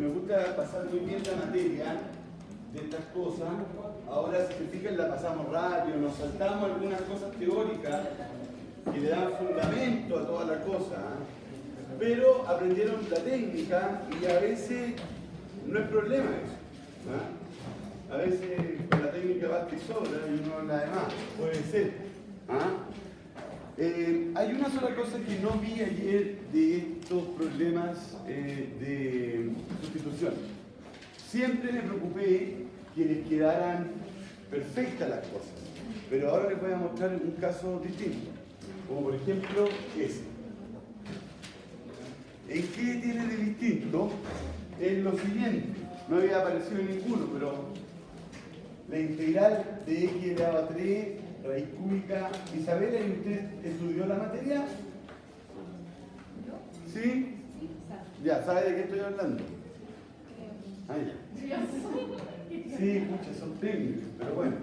me gusta pasar muy bien la materia de estas cosas. Ahora, si se fijan, la pasamos rápido, nos saltamos algunas cosas teóricas que le dan fundamento a toda la cosa, pero aprendieron la técnica y a veces no es problema eso. A veces con la técnica basta y sobra y uno la demás, puede ser. Hay una sola cosa que no vi ayer de estos problemas de sustitución. Siempre me preocupé que les quedaran perfectas las cosas, pero ahora les voy a mostrar un caso distinto, como por ejemplo ese. ¿En qué tiene de distinto? Es lo siguiente, no había aparecido en ninguno, pero la integral de x elevado a 3 raíz cúbica. Isabela, ¿y usted estudió la materia? ¿Sí? Ya, ¿sabe de qué estoy hablando? Ah, ya. Sí, muchas son técnicas, pero bueno.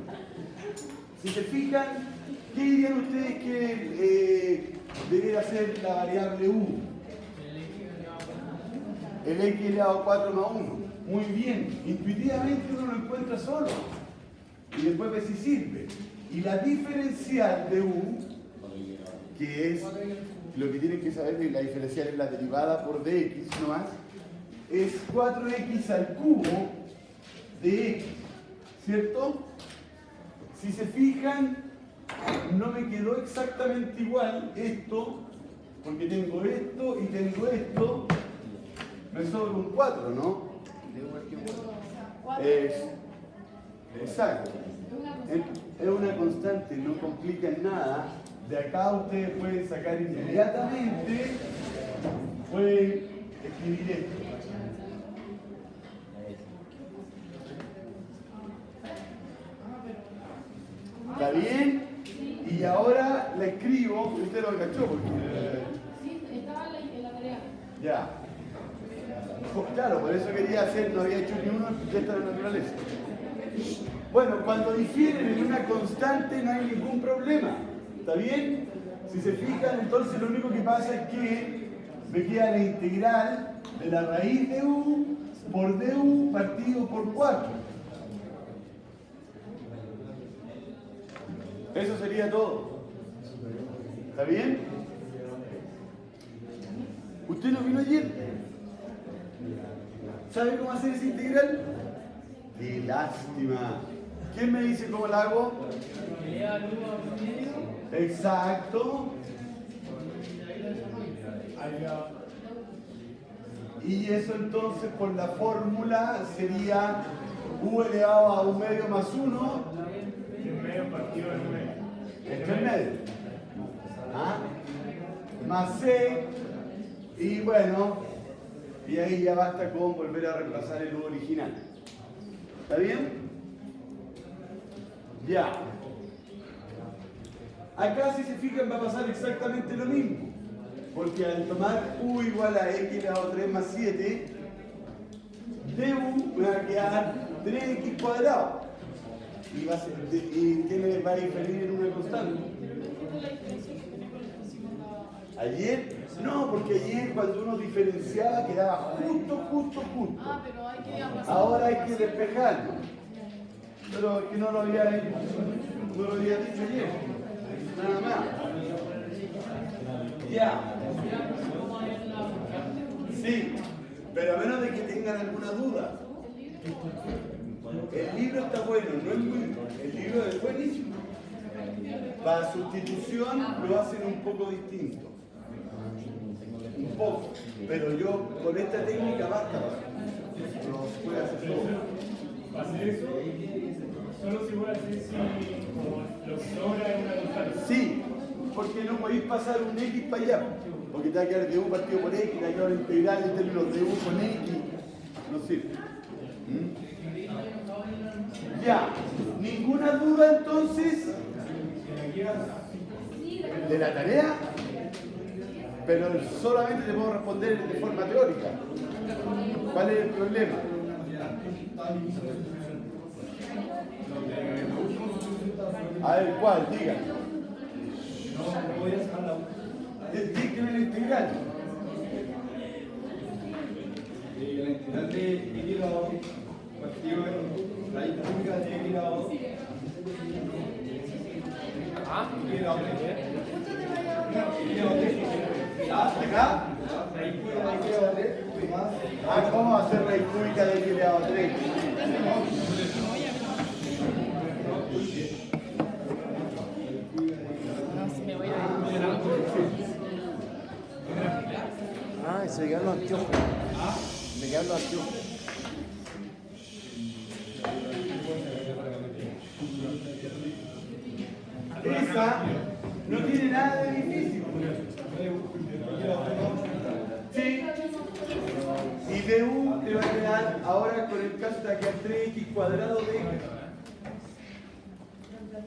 Si se fijan, ¿qué dirían ustedes que debería ser la variable u? El x elevado a 4 más 1. Muy bien, intuitivamente uno lo encuentra solo. Y después ve si sirve. Y la diferencial de u, que es lo que tienen que saber, la diferencial es la derivada por dx nomás, es 4x al cubo de x, ¿cierto? Si se fijan, no me quedó exactamente igual esto, porque tengo esto y tengo esto, me sobra un 4, ¿no? Exacto. Es una constante, no complica en nada. De acá ustedes pueden sacar inmediatamente, pueden escribir esto. ¿Está bien? Y ahora la escribo, usted lo agachó porque... Sí, estaba en la tarea. Ya. Claro, por eso quería hacer, no había hecho ni uno de esta naturaleza. Bueno, cuando difieren en una constante no hay ningún problema. ¿Está bien? Si se fijan, entonces lo único que pasa es que me queda la integral de la raíz de u por du partido por 4. Eso sería todo. ¿Está bien? ¿Usted no vino ayer? ¿Sabe cómo hacer esa integral? ¡Qué lástima! ¿Quién me dice cómo la hago? Exacto. Y eso entonces por la fórmula sería u elevado a un medio más 1. Un medio partido de 9. Esto es medio. Más c. Y bueno, y ahí ya basta con volver a reemplazar el u original. ¿Está bien? Ya. Acá, si se fijan, va a pasar exactamente lo mismo. Porque al tomar u igual a x elevado a 3 más 7, du me va a quedar 3x cuadrado. ¿Y qué me va a diferir en una constante? ¿Ayer? No, porque ayer cuando uno diferenciaba quedaba justo. Ah, pero hay que aplazar. Ahora hay que despejarlo. Pero es que no lo había dicho ayer. Nada más. Ya. Sí, pero a menos de que tengan alguna duda. El libro está bueno, no es muy... El libro es buenísimo. Para sustitución lo hacen un poco distinto. Un poco. Pero yo con esta técnica basta. Lo puede hacer todo. ¿Va a hacer eso? Solo se puede hacer si como lo que sobra es una constante. Sí, porque no podéis pasar un X para allá. Porque te va a quedar de u partido por X, te va a quedar integral en términos de u con X. No sirve. Ya, ¿ninguna duda entonces de la tarea? Pero solamente te puedo responder de forma teórica. ¿Cuál es el problema? A ver, ¿cuál? Diga. No voy a sacar la... Dígame la integral. integral de x elevado partido en raíz cúbica de x elevado. X elevado 3. ¿Acá? Raíz cúbica de x elevado 3 más. ¿Cómo va a ser raíz cúbica de x elevado a 3? Se me quedan los anteojos. Me quedan los anteojos. Esa no tiene nada de difícil. Sí. Y du te va a quedar ahora con el caso de que 3x cuadrado de x.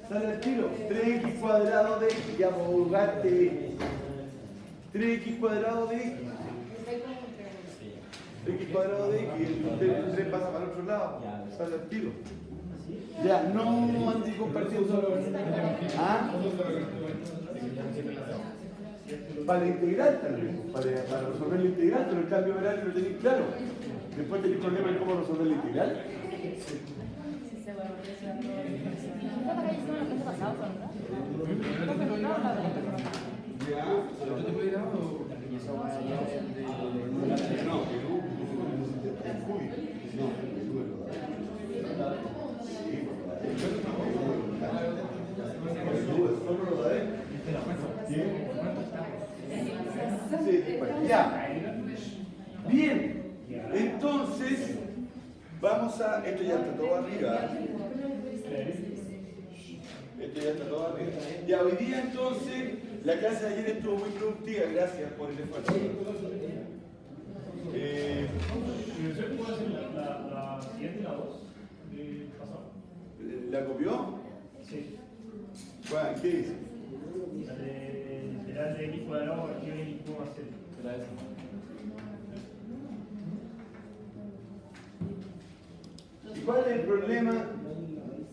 Sale al tiro. 3x cuadrado de x. Ya vamos a jugarte. 3x cuadrado de x. X cuadrado de x, el 3 pasa para el otro lado, sale al tiro. Ya, no antes compartiendo. ¿Ah? Para la integral también, para resolver la integral, pero el cambio horario lo tenéis claro. Después tenéis problemas en cómo resolver la integral. Ya. Bien. Entonces, vamos a. Esto ya está todo arriba. Esto ya está todo arriba. Ya, hoy día entonces, la clase de ayer estuvo muy productiva. Gracias por el esfuerzo. ¿Puedo hacer la siguiente, la 2 del pasado? ¿La copió? Sí. Juan, ¿qué dice? La de integral de x cuadrado partido en x cubo más 7. ¿Y cuál es el problema?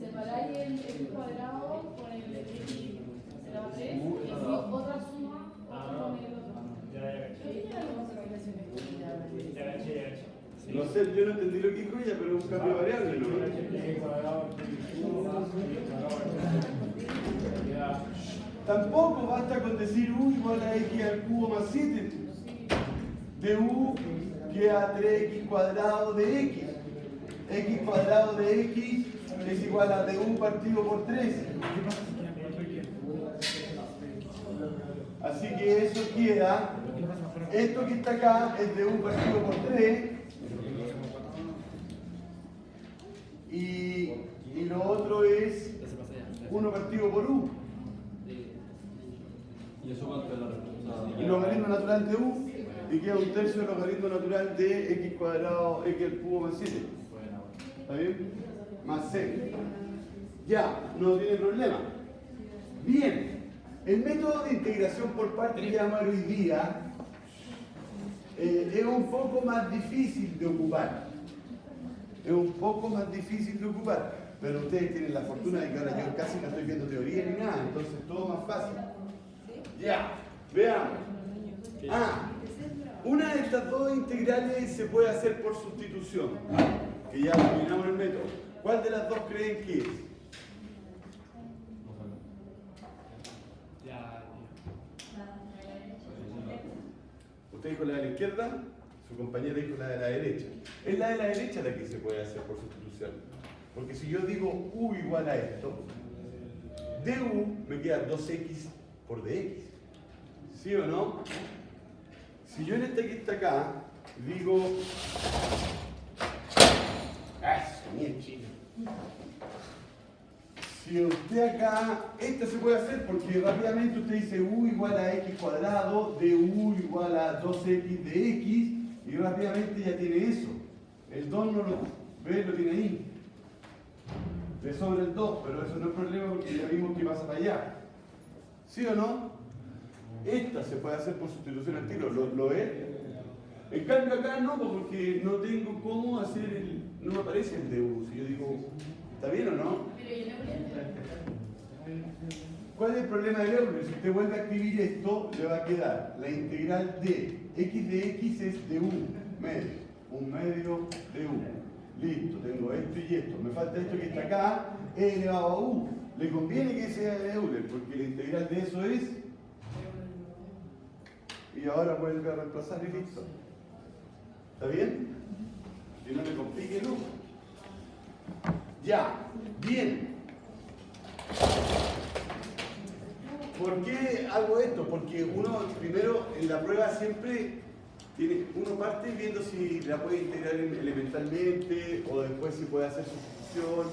Separáis el x cuadrado con el x elevado a 3 y si otra suma, con el otro. No sé, yo no entendí lo que dijo ella, pero es un cambio variable, ¿no? Tampoco basta con decir u igual a x al cubo más 7. De u queda 3x cuadrado de x. X cuadrado de x es igual a du partido por 3. Así que eso queda, esto que está acá es du partido por 3. Y lo otro es 1 partido por u. ¿Y eso cuánto es la respuesta? Y logaritmo natural de u, y queda 1/3 del logaritmo natural de x cuadrado, x al cubo más 7. ¿Está bien? Más c. Ya, no tiene problema. Bien, el método de integración por partes que llamar hoy día es un poco más difícil de ocupar. Es un poco más difícil de ocupar, pero ustedes tienen la fortuna de que ahora yo casi no estoy viendo teoría ni nada, entonces todo más fácil. Ya, veamos. Una de estas dos integrales se puede hacer por sustitución, que ya terminamos el método. ¿Cuál de las dos creen que es? Usted dijo la de la izquierda, su compañera dijo la de la derecha. Es la de la derecha la que se puede hacer por sustitución. Porque si yo digo u igual a esto, du me queda 2x por dx. ¿Sí o no? Si yo en este que está acá digo... Bien chino. Si usted acá, esta se puede hacer porque rápidamente usted dice u igual a x cuadrado, de u igual a 2x de x, y rápidamente ya tiene eso. El 2 no lo ve, lo tiene ahí. Le sobra el 2, pero eso no es problema porque ya vimos que pasa para allá. ¿Sí o no? Esta se puede hacer por sustitución al tiro, ¿lo es? En cambio acá no, porque no tengo cómo hacer el... No me aparece el de u. Si yo digo, ¿está bien o no? ¿Cuál es el problema del Euler? Si usted vuelve a escribir esto, le va a quedar la integral de x es de u medio. 1 medio de u. Listo, tengo esto y esto. Me falta esto que está acá, e elevado a u. Le conviene que sea de Euler, porque la integral de eso es... Y ahora vuelve a reemplazar y listo. ¿Está bien? Que no me complique el uso. Ya, bien. ¿Por qué hago esto? Porque uno primero en la prueba siempre uno parte viendo si la puede integrar elementalmente o después si puede hacer sustitución,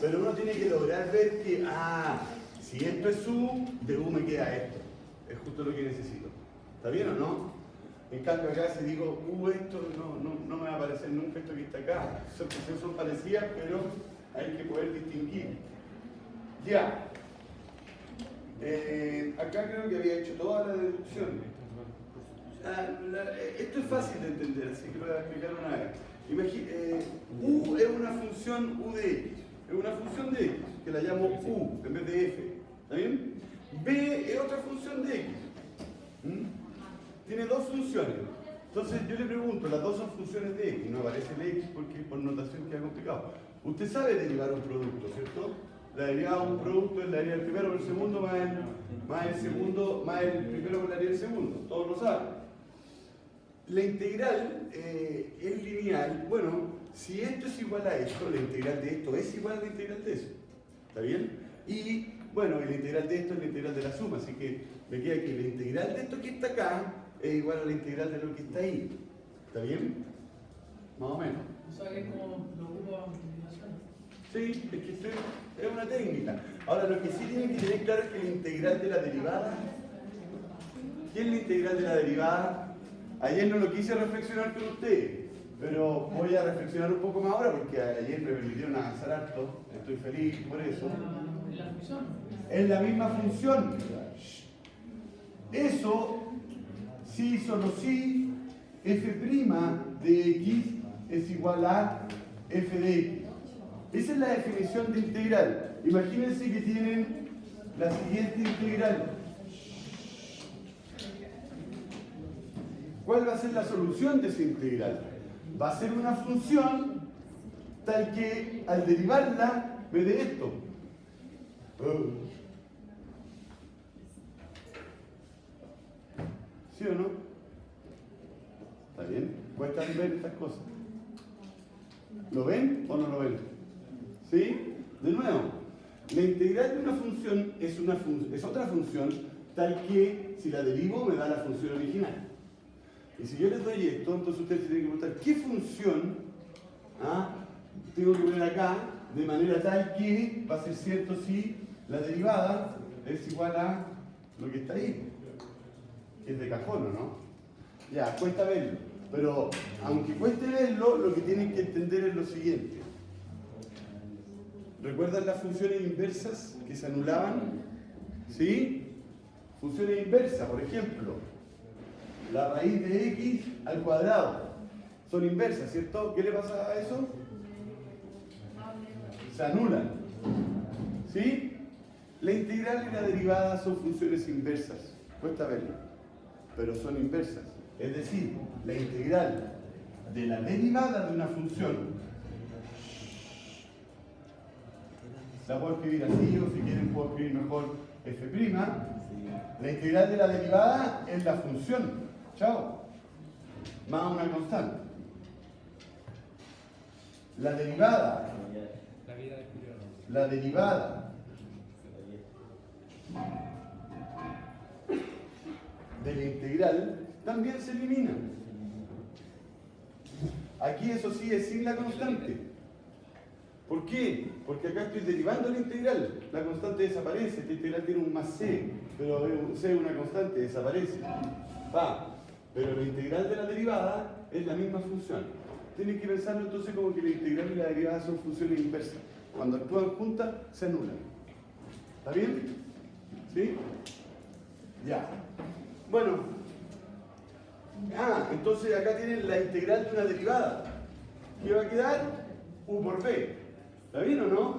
pero uno tiene que lograr ver que, si esto es u, de u me queda esto. Es justo lo que necesito. ¿Está bien o no? En cambio acá si digo, esto no me va a aparecer nunca esto que está acá. Son parecidas, pero hay que poder distinguir. Ya. Acá creo que había hecho toda la deducción. Esto es fácil de entender, así que lo voy a explicar una vez. U es una función u de x. Es una función de x, que la llamo u en vez de f. ¿Está bien? B es otra función de x. Tiene dos funciones. Entonces yo le pregunto, las dos son funciones de x. No aparece el x porque por notación queda complicado. Usted sabe derivar un producto, ¿cierto? La derivada de un producto es la derivada del primero por el segundo más el segundo más el primero por la derivada del segundo. Todos lo saben. La integral es lineal. Bueno, si esto es igual a esto, la integral de esto es igual a la integral de eso. ¿Está bien? Y bueno, la integral de esto es la integral de la suma, así que me queda que la integral de esto que está acá es igual a la integral de lo que está ahí. ¿Está bien? Más o menos. O sea que es como lo ocupa a multiplicación. Sí, es que es una técnica. Ahora, lo que sí tienen que tener claro es que la integral de la derivada... ¿Qué es la integral de la derivada? Ayer no lo quise reflexionar con ustedes, pero voy a reflexionar un poco más ahora porque ayer me permitieron avanzar harto. Estoy feliz por eso. ¿Es la función? Es la misma función. Eso, sí, solo sí, f' de x es igual a f de x. Esa es la definición de integral. Imagínense que tienen la siguiente integral. ¿Cuál va a ser la solución de esa integral? Va a ser una función tal que al derivarla me dé esto. ¿Sí o no? ¿Está bien? Cuesta ver estas cosas. ¿Lo ven o no lo ven? ¿Sí? De nuevo, la integral de una función es otra función tal que si la derivo me da la función original. Y si yo les doy esto, entonces ustedes se tienen que preguntar ¿qué función tengo que poner acá de manera tal que va a ser cierto si la derivada es igual a lo que está ahí? Que es de cajón, ¿o no? Ya, cuesta verlo. Pero aunque cueste verlo, lo que tienen que entender es lo siguiente. ¿Recuerdan las funciones inversas que se anulaban? ¿Sí? Funciones inversas, por ejemplo, la raíz de x al cuadrado. Son inversas, ¿cierto? ¿Qué le pasa a eso? Se anulan. ¿Sí? La integral y la derivada son funciones inversas. Cuesta verlo, pero son inversas. Es decir, la integral de la derivada de una función la puedo escribir así, o si quieren puedo escribir mejor f'. La integral de la derivada es la función, chao, más una constante. La derivada de la integral también se elimina. Aquí eso sí es sin la constante. ¿Por qué? Porque acá estoy derivando la integral. La constante desaparece. Esta integral tiene un más c, pero c es una constante, desaparece. Pero la integral de la derivada es la misma función. Tienen que pensarlo entonces como que la integral y la derivada son funciones inversas. Cuando actúan juntas, se anulan. ¿Está bien? ¿Sí? Ya. Bueno. Entonces acá tienen la integral de una derivada. ¿Qué va a quedar? U por b. ¿Está bien o no?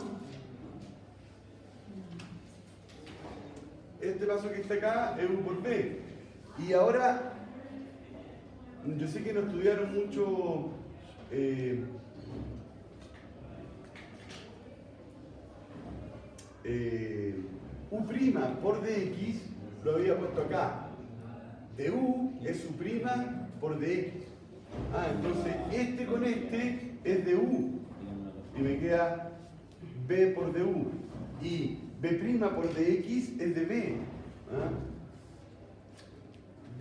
Este paso que está acá es u por b. Y ahora, yo sé que no estudiaron mucho U' por dx lo había puesto acá. Du es U' por dx. Entonces este con este es du. Y me queda b por du. Y b' por dx es de b.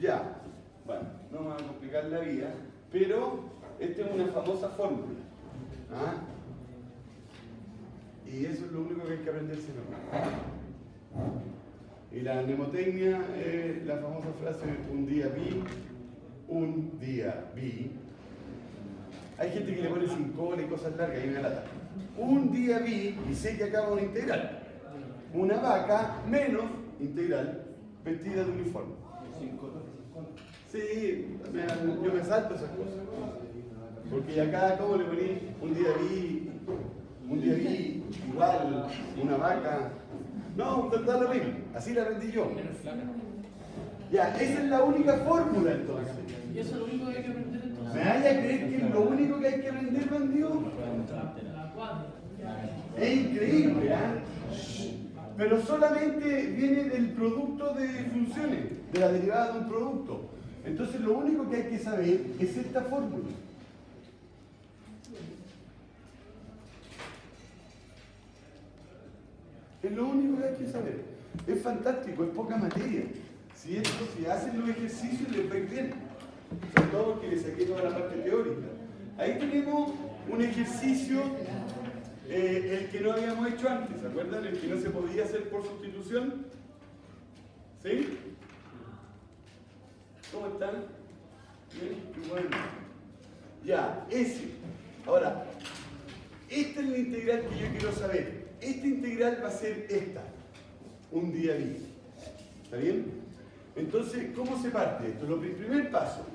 Ya. Bueno, no me va a complicar la vida, pero esta es una famosa fórmula. Y eso es lo único que hay que aprenderse. Y la mnemotecnia es la famosa frase un día vi, un día vi. Hay gente que le pone sin cola y cosas largas y me lata. Un día vi y sé que acaba una integral. Una vaca menos integral vestida de uniforme. Sí, yo me salto esas cosas. Porque acá, ¿cómo le poní? Un día vi igual, una vaca. No, da lo mismo. Así la aprendí yo. Ya, esa es la única fórmula entonces. ¿Y eso es lo único que hay que aprender entonces? ¿Me vaya a creer que es lo único que hay que aprender, bandido? La cuadra. Es increíble, Pero solamente viene del producto de funciones, de la derivada de un producto. Entonces lo único que hay que saber es esta fórmula. Es lo único que hay que saber. Es fantástico, es poca materia. Si hacen los ejercicios les va a ir bien. Sobre todo porque les saqué toda la parte teórica. Ahí tenemos un ejercicio, el que no habíamos hecho antes, ¿se acuerdan? El que no se podía hacer por sustitución. ¿Sí? ¿Cómo están? Bien, qué bueno. Ya, ese. Ahora, esta es la integral que yo quiero saber. Esta integral va a ser esta. Un día vi. ¿Está bien? Entonces, ¿cómo se parte esto? El primer paso.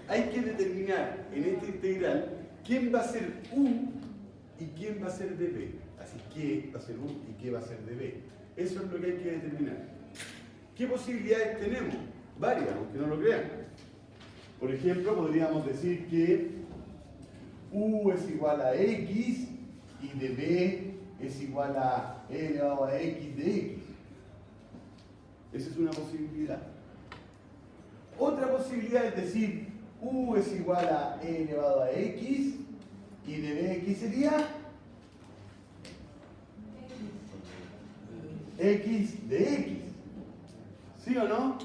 Hay que determinar en esta integral quién va a ser u y quién va a ser db. Así que va a ser u y qué va a ser db. Eso es lo que hay que determinar. ¿Qué posibilidades tenemos? Varias, aunque no lo crean. Por ejemplo, podríamos decir que u es igual a x y db es igual a e elevado a x de x. Esa es una posibilidad. Otra posibilidad es decir u es igual a e elevado a x y db sería x de x. ¿Sí o no?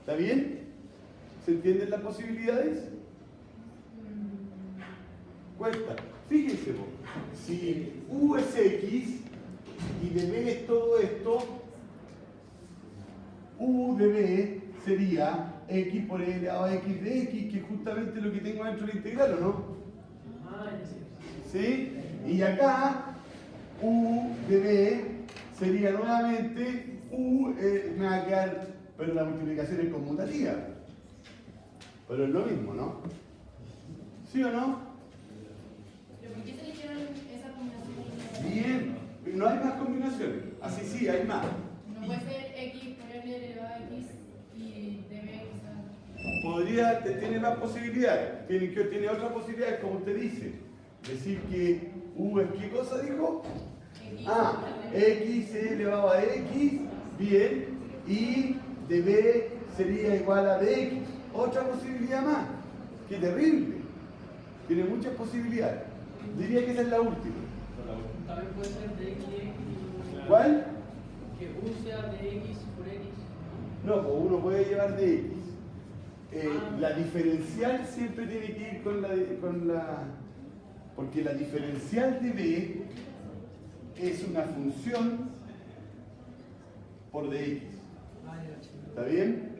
¿Está bien? ¿Se entienden las posibilidades? Cuesta. Fíjense vos, si u es x y db es todo esto, u db sería x por e elevado a x de x, que es justamente lo que tengo dentro de la integral, ¿o no? ¿Sí? Y acá, u db sería nuevamente u, me va a quedar, pero la multiplicación es conmutativa. Pero es lo mismo, ¿no? ¿Sí o no? ¿Pero por qué se eligieron esa combinación? Bien, no hay más combinaciones. Así sí, hay más. No puede ser x por l elevado a x y db Podría, tiene más posibilidades. Tiene otras posibilidades, como usted dice. Decir que u es ¿qué cosa dijo? X elevado a x, bien, y db sería igual a dx. Otra posibilidad más. ¡Qué terrible! Tiene muchas posibilidades. Diría que esa es la última. También puede ser de x de x. ¿Cuál? Que u sea de x por x. No, pues uno puede llevar de x. La diferencial siempre tiene que ir con la... Porque la diferencial de b es una función por dx. ¿Está bien?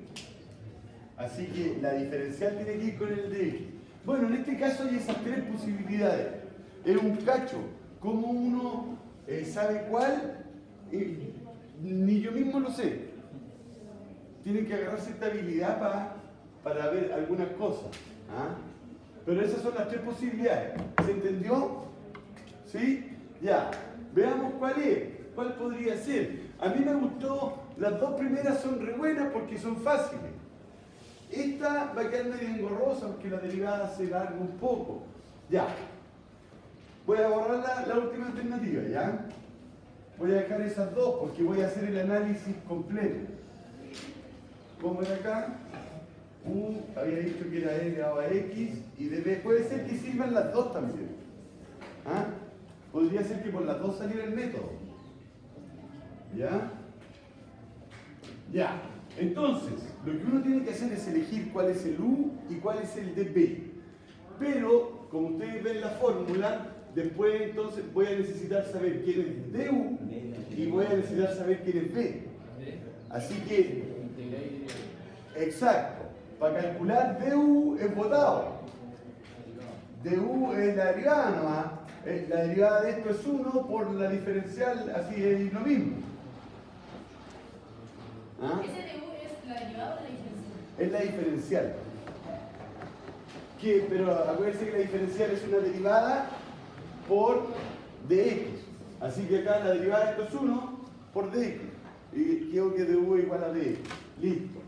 Así que la diferencial tiene que ir con el dx. Bueno, en este caso hay esas tres posibilidades. Es un cacho. ¿Cómo uno sabe cuál? Ni yo mismo lo sé. Tienen que agarrar cierta habilidad para ver algunas cosas. Pero esas son las tres posibilidades. ¿Se entendió? ¿Sí? Ya. Veamos cuál es. ¿Cuál podría ser? A mí me gustó, las dos primeras son re buenas porque son fáciles. Esta va a quedar medio engorrosa porque la derivada se larga un poco. Ya. Voy a borrar la última alternativa, ¿ya? Voy a dejar esas dos porque voy a hacer el análisis completo. ¿Cómo era acá? U había dicho que era E elevado a X y de B. Puede ser que sirvan las dos también. ¿Ah? Podría ser que por las dos saliera el método. ¿Ya? Ya. Entonces, lo que uno tiene que hacer es elegir cuál es el U y cuál es el de B. Pero, como ustedes ven la fórmula, después entonces voy a necesitar saber quién es DU y voy a necesitar saber quién es B. Así que, exacto, para calcular DU es botado. DU es la derivada nomás. La derivada de esto es 1 por la diferencial, así es lo mismo. ¿Ah? ¿Ese de U es la derivada o la diferencial? Es la diferencial. Pero acuérdense que la diferencial es una derivada por dx. Así que acá la derivada de esto es 1 por dx. Y quedó que du es igual a dx. Listo.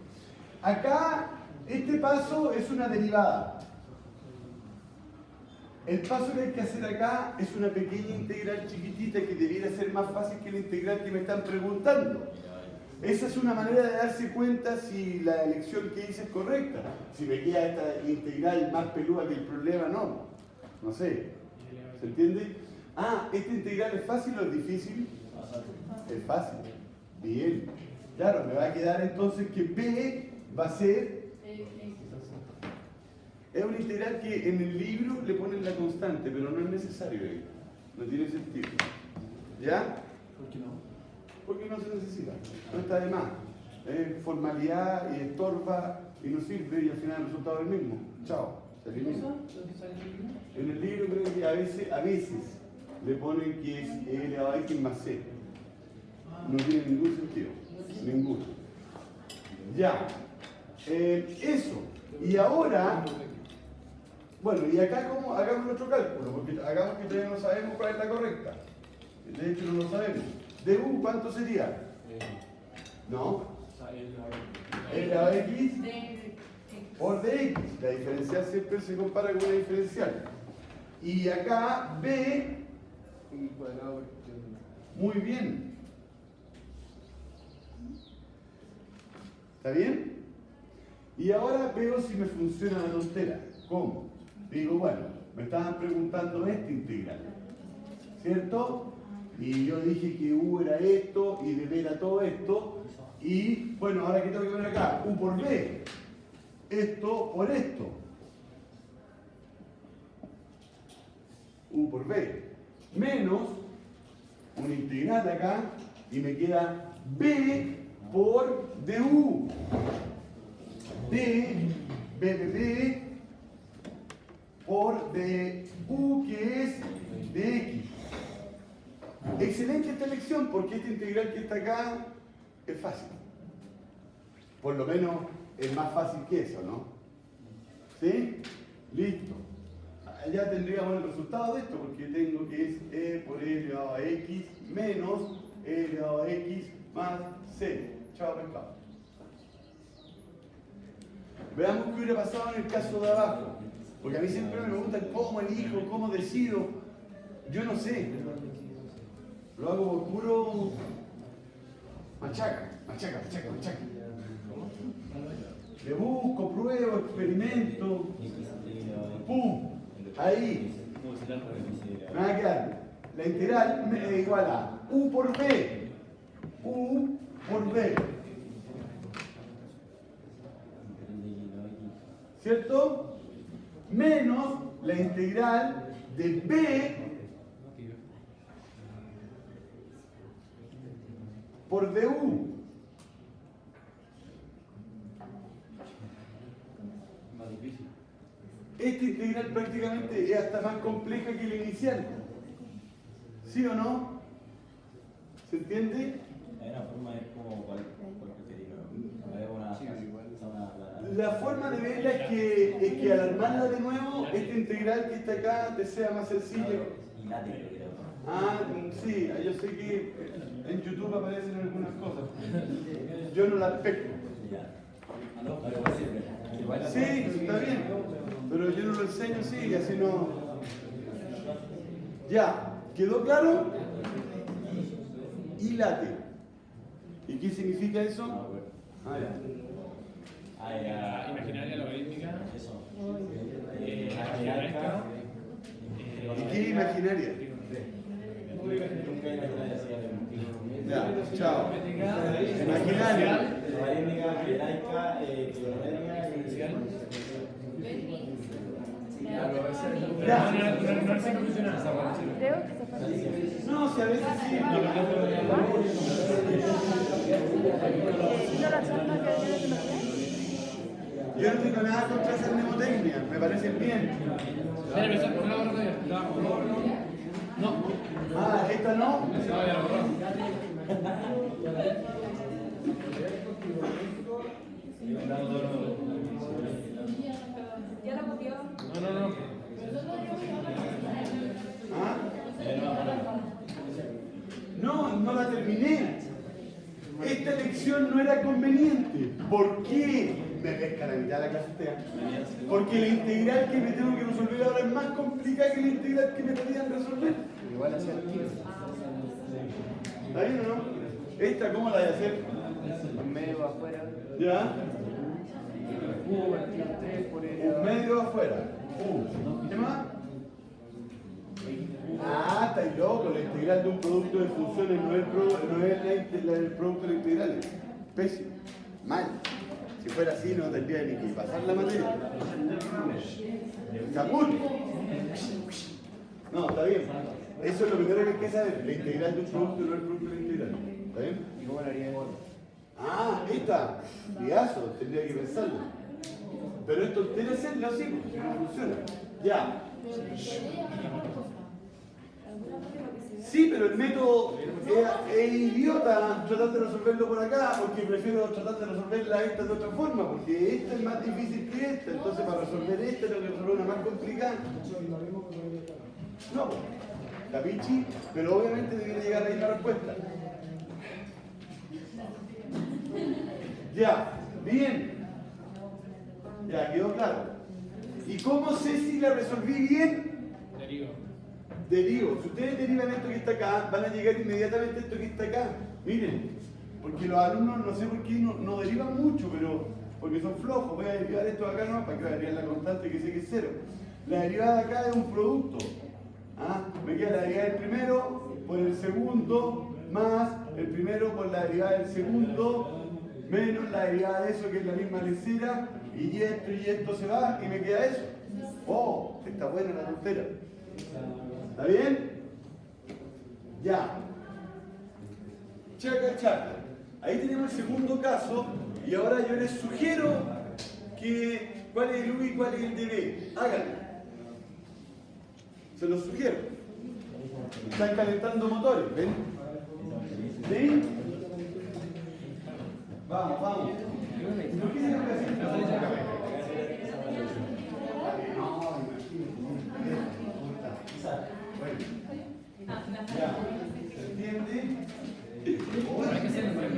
Acá, este paso es una derivada. El paso que hay que hacer acá es una pequeña integral chiquitita que debiera ser más fácil que la integral que me están preguntando. Esa es una manera de darse cuenta si la elección que hice es correcta. Si me queda esta integral más peluda que el problema, no. No sé. ¿Se entiende? Ah, ¿esta integral es fácil o es difícil? Es fácil. Bien. Claro, me va a quedar entonces que B va a ser... Es una integral que en el libro le ponen la constante, pero no es necesario ahí. No tiene sentido. ¿Ya? ¿Por qué no? Porque no se necesita, no está de más. Es formalidad y estorba y no sirve y al final el resultado es el mismo. Chao, se elimina. En el libro creo que a veces le ponen que es E elevado a X más C. No tiene ningún sentido, ninguno. Ya, eso. Y ahora, bueno, y acá como hagamos nuestro cálculo, porque hagamos que todavía no sabemos cuál es la correcta. De hecho no lo sabemos. ¿DU cuánto sería? ¿No? E elevado a X por dx. La diferencial siempre se compara con una diferencial. Y acá B, muy bien. ¿Está bien? Y ahora veo si me funciona la tontera. ¿Cómo? Digo, bueno, me estaban preguntando esta integral, ¿cierto? Y yo dije que U era esto y de B era todo esto. Y bueno, ahora que tengo que poner acá, U por B. Esto por esto. U por B. Menos una integral acá y me queda B por DU. B por DU, que es dx. Excelente esta lección porque esta integral que está acá es fácil. Por lo menos es más fácil que eso, ¿no? ¿Sí? Listo. Ya tendríamos el resultado de esto porque tengo que es E por E elevado a X menos E elevado a X más C. Chao, pescado. Veamos qué hubiera pasado en el caso de abajo. Porque a mí siempre me preguntan cómo elijo, cómo decido. Yo no sé. Lo hago por puro machaca. Le busco, pruebo, experimento. ¡Pum! Ahí. Me va a quedar. La integral es igual a U por B. U por B. ¿Cierto? Menos la integral de B por DU. Más difícil. Esta integral prácticamente es hasta más compleja que la inicial. ¿Sí o no? ¿Se entiende? Hay una forma de como cuál preferir, ¿no? Hay una La forma de verla es que al armarla de nuevo, esta integral que está acá te sea más sencilla. Ah, sí, yo sé que en YouTube aparecen algunas cosas. Yo no las pesco. Sí, está bien. Pero yo no lo enseño así, así no. Ya, ¿quedó claro? Y late. ¿Y qué significa eso? Ah, ya. Imaginaria, logarítmica. Eso. Algebraica. ¿Y qué imaginaria? Nunca imaginaria hacía el Ya, chao. Imaginaria. logarítmica, algebraica, trigonometría y Ya. No es profesional. Creo que se fue. No, si a veces sí. ¿No la charla que había de tecnología? Yo no tengo nada contra esa mnemotecnia, me parecen bien. Espera, pensar, ¿por qué la borro todavía? No. Ah, ¿esta no? No, ya la borró. ¿Ya la copió? No. ¿Ah? No la terminé. Esta lección no era conveniente. ¿Por qué? Me pesca la mitad de la clase usted. Porque la integral que me tengo que resolver ahora es más complicada que la integral que me podían resolver. Igual hacer ¿Está bien o no? ¿Esta cómo la voy a hacer? un medio afuera. ¿Ya? Cubo partido 3 por el. Un medio afuera. ¿Qué más? Ah, estáis loco, la integral de un producto de funciones no es el producto de integrales. Pésimo. Mal. Si fuera así no tendría ni que pasar la materia. ¡Capul! No, está bien. Eso es lo primero que hay que saber. La integral de un producto no es el producto de la integral. ¿Está bien? ¿Y cómo lo haría igual? Ah, esta. Liazo, tendría que pensarlo. Pero esto debe hacerlo así, porque no funciona. Ya. Sí, pero el método es idiota tratar de resolverlo por acá, porque prefiero tratar de resolverla esta de otra forma, porque esta es más difícil que esta, entonces para resolver esta tengo que resolver una más complicada. No, capichi, pero obviamente debería llegar ahí la respuesta. Ya, bien. Ya, quedó claro. ¿Y cómo sé si la resolví bien? Derivo. Si ustedes derivan esto que está acá, van a llegar inmediatamente a esto que está acá. Miren, porque los alumnos no sé por qué no derivan mucho, pero porque son flojos. Voy a derivar esto de acá no, para que voy a derivar la constante que sé que es 0. La derivada de acá es un producto. ¿Ah? Me queda la derivada del primero por el segundo más el primero por la derivada del segundo menos la derivada de eso que es la misma lecera y esto se va y me queda eso. Oh, está buena la tontera. ¿Está bien? Ya. Chaca, chaca. Ahí tenemos el segundo caso y ahora yo les sugiero que cuál es el U y cuál es el DB. Háganlo. Se los sugiero. Están calentando motores, ¿ven? ¿Sí? Vamos, vamos. ¿Por qué se lo Ya, ¿se entiende? Hay que hacerlo por el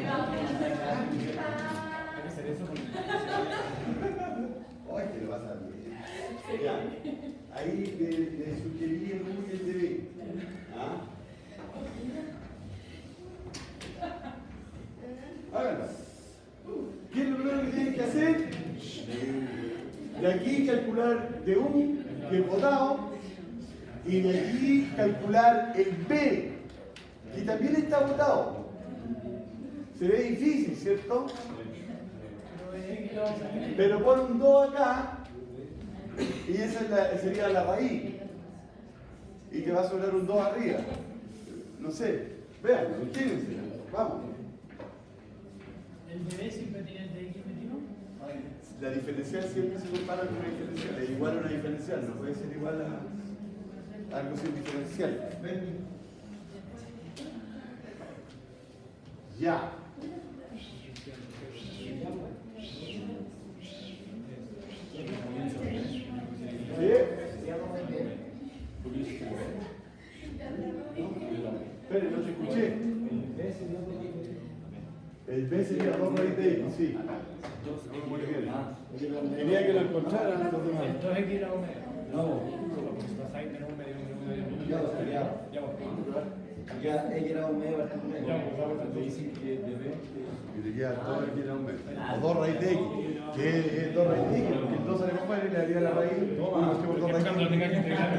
Ay, que lo vas a ver. Ya, ahí le sugerí el U y el DB. ¿Ah? Háganlo. ¿Qué es lo primero que tienen que hacer? De aquí calcular de U, que es botado, y de aquí calcular el B, que también está botado. Se ve difícil, ¿cierto? Pero pon un 2 acá, y esa sería la raíz. Y te va a sobrar un 2 arriba. No sé, vean, entiéndense. Vamos. ¿El bebé siempre tiene el DX metido? La diferencial siempre se compara con una diferencial. Es igual a una diferencial, no puede ser igual a algo sin diferencial. ¿Ven? Ya. ¿Sí? Espere, no te escuché. El B sería 2 raíz de X, sí. Muy bien. Quería que lo encontraran los demás. El 2X era un medio. No. Los hay tenemos un medio. Ya he llegado medio partido. Y te queda todo el que era un mes. O 2 raíz de X, que es 2 raíz de X, porque el 2 sale con fuera y le haría la raíz. Uno se por 2 raíz. Cuando tenga que entregar,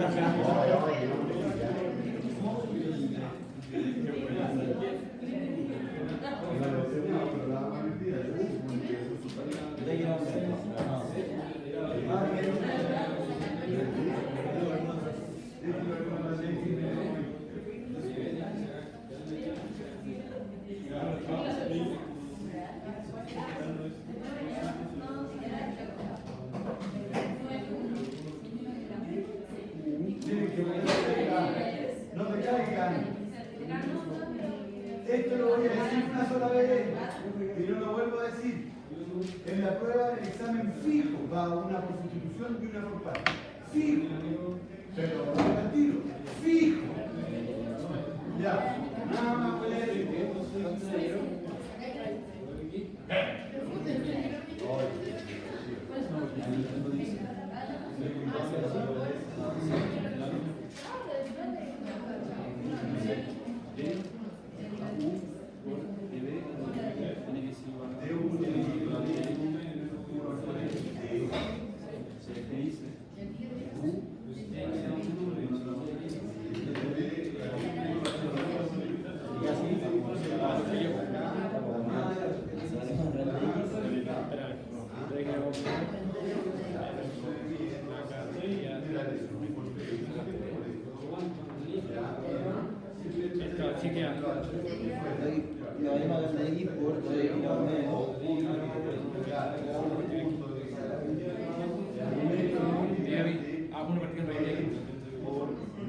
No te caigan. Esto lo voy a decir una sola vez y no lo vuelvo a decir. En la prueba del examen fijo va una por sustitución y una por parte. Fijo. Pero al tiro. Fijo. Ya. Nada más voy a decir.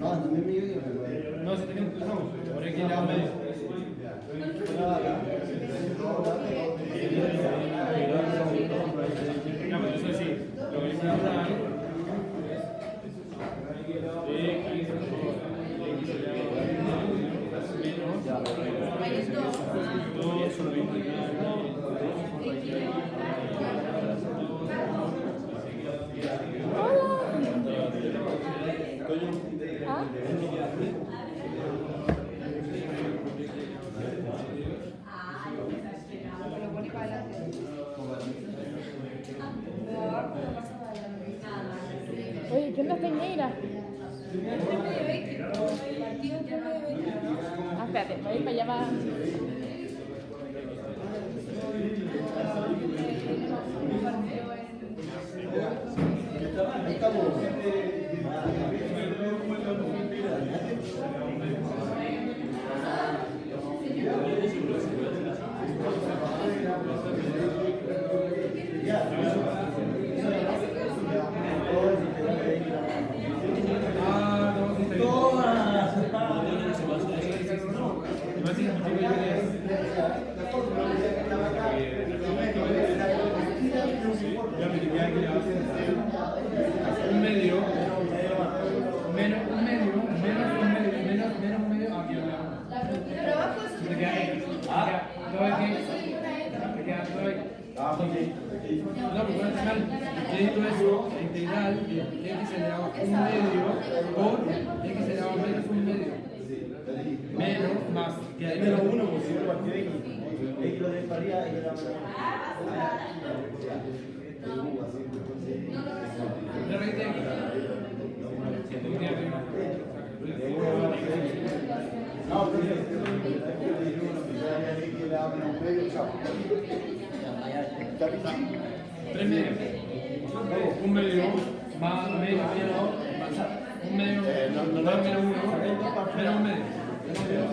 No, también me digo. no, si tenemos por aquí la medio. Eso sí, lo que es una Oye, ¿qué onda Peñeira? Ah, espérate, voy a ir para allá para... Ahí estamos. un medio, menos un medio, menos un medio, aquí lo veo. Pero abajo eso Te queda ahí. Todo aquí. Te queda todo ahí. No, pero al final, edito eso, la integral, x elevado a un medio por x elevado a menos un medio. Menos más. Queda ahí Menos 1, pues si no partió X. X lo de para arriba y era la raíz de x. No, pero que le abren un medio, chao. 3 medios. Un medio más menos, un medio más menos 1, menos un medio.